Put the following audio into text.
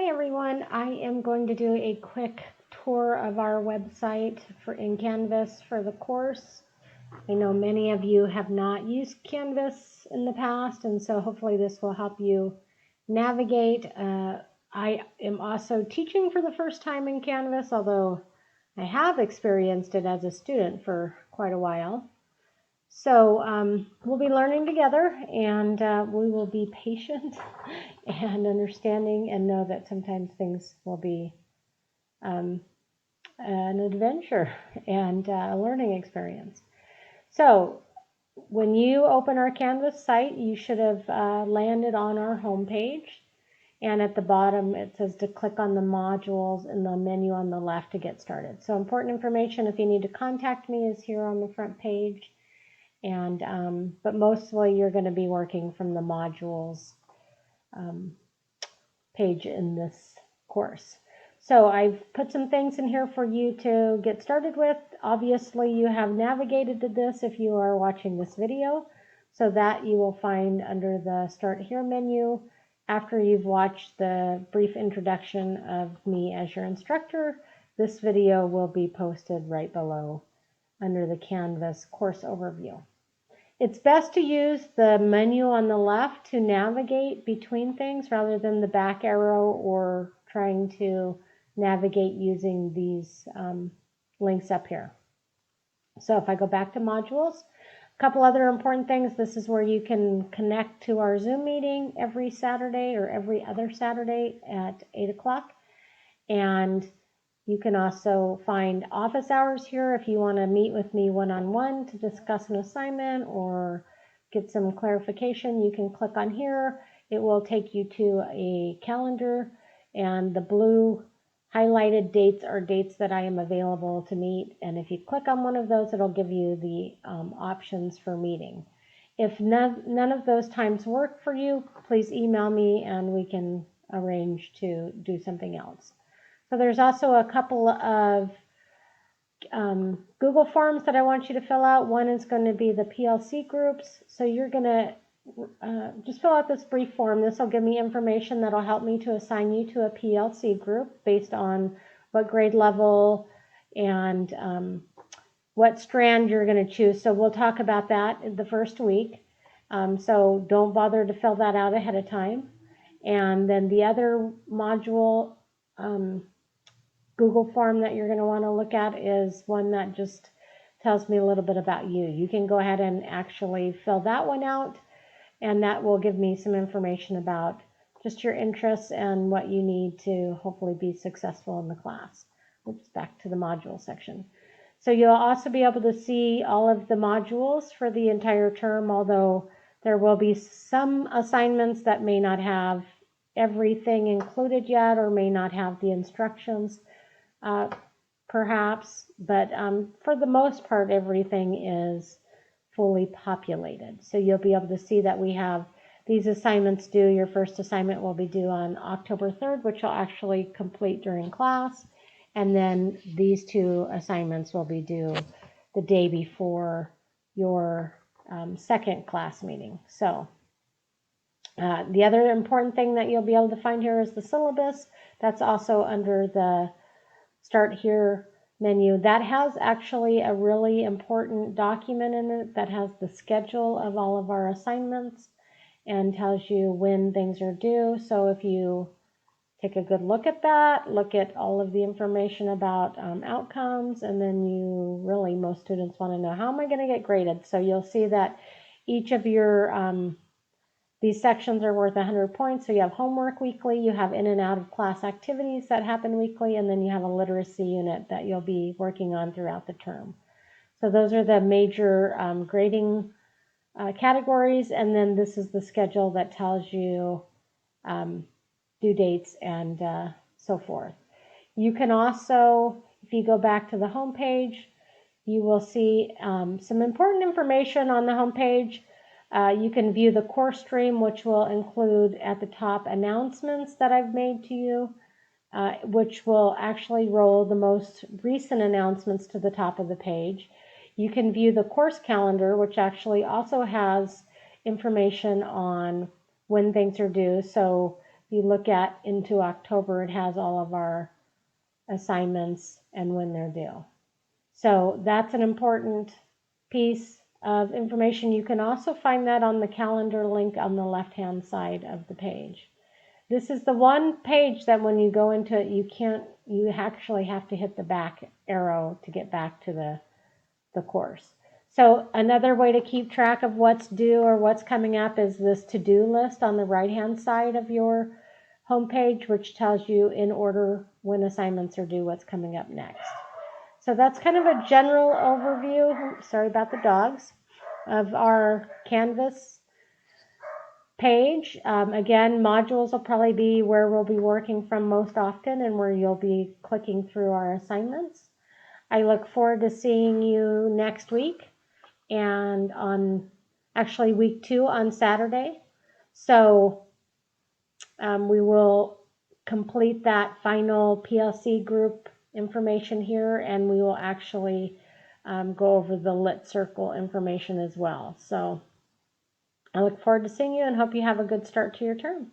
Hi everyone, I am going to do a quick tour of our website in Canvas for the course. I know many of you have not used Canvas in the past, and so hopefully this will help you navigate. I am also teaching for the first time in Canvas, although I have experienced it as a student for quite a while. So we'll be learning together, and we will be patient and understanding and know that sometimes things will be an adventure and a learning experience. So when you open our Canvas site, you should have landed on our home page. And at the bottom, it says to click on the modules in the menu on the left to get started. So important information, if you need to contact me, is here on the front page. And but mostly you're going to be working from the modules page in this course. So I've put some things in here for you to get started with. Obviously you have navigated to this if you are watching this video, so that you will find under the Start Here menu after you've watched the brief introduction of me as your instructor. This video will be posted right below under the Canvas course overview. It's best to use the menu on the left to navigate between things rather than the back arrow or trying to navigate using these links up here. So if I go back to modules, a couple other important things. This is where you can connect to our Zoom meeting every Saturday or every other Saturday at 8 o'clock. And you can also find office hours here if you want to meet with me one-on-one to discuss an assignment or get some clarification. You can click on here. It will take you to a calendar, and the blue highlighted dates are dates that I am available to meet. And if you click on one of those, it'll give you the options for meeting. If none of those times work for you, please email me and we can arrange to do something else. So there's also a couple of Google Forms that I want you to fill out. One is going to be the PLC groups. So you're going to just fill out this brief form. This will give me information that will help me to assign you to a PLC group based on what grade level and what strand you're going to choose. So we'll talk about that in the first week. So don't bother to fill that out ahead of time. And then the other module Google form that you're going to want to look at is one that just tells me a little bit about you. You can go ahead and actually fill that one out, and that will give me some information about just your interests and what you need to hopefully be successful in the class. Oops, back to the module section. So you'll also be able to see all of the modules for the entire term, although there will be some assignments that may not have everything included yet or may not have the instructions. Perhaps, but for the most part, everything is fully populated. So you'll be able to see that we have these assignments due. Your first assignment will be due on October 3rd, which you'll actually complete during class. And then these two assignments will be due the day before your second class meeting. So the other important thing that you'll be able to find here is the syllabus. That's also under the Start Here menu. That has actually a really important document in it that has the schedule of all of our assignments and tells you when things are due. So if you take a good look at that, look at all of the information about outcomes, and then most students want to know, how am I going to get graded? So you'll see that each of your these sections are worth 100 points. So you have homework weekly, you have in and out of class activities that happen weekly, and then you have a literacy unit that you'll be working on throughout the term. So those are the major grading categories, and then this is the schedule that tells you due dates and so forth. You can also, if you go back to the home page, you will see some important information on the home page. You can view the course stream, which will include at the top announcements that I've made to you, which will actually roll the most recent announcements to the top of the page. You can view the course calendar, which actually also has information on when things are due. So you look at into October, it has all of our assignments and when they're due. So that's an important piece of information. You can also find that on the calendar link on the left-hand side of the page. This is the one page that when you go into it, you actually have to hit the back arrow to get back to the course. So another way to keep track of what's due or what's coming up is this to-do list on the right-hand side of your homepage, which tells you in order when assignments are due, what's coming up next. So that's kind of a general overview, sorry about the dogs, of our Canvas page. Again, modules will probably be where we'll be working from most often and where you'll be clicking through our assignments. I look forward to seeing you next week and on actually week 2 on Saturday. So we will complete that final PLC group information here, and we will actually go over the Lit Circle information as well. So I look forward to seeing you and hope you have a good start to your term.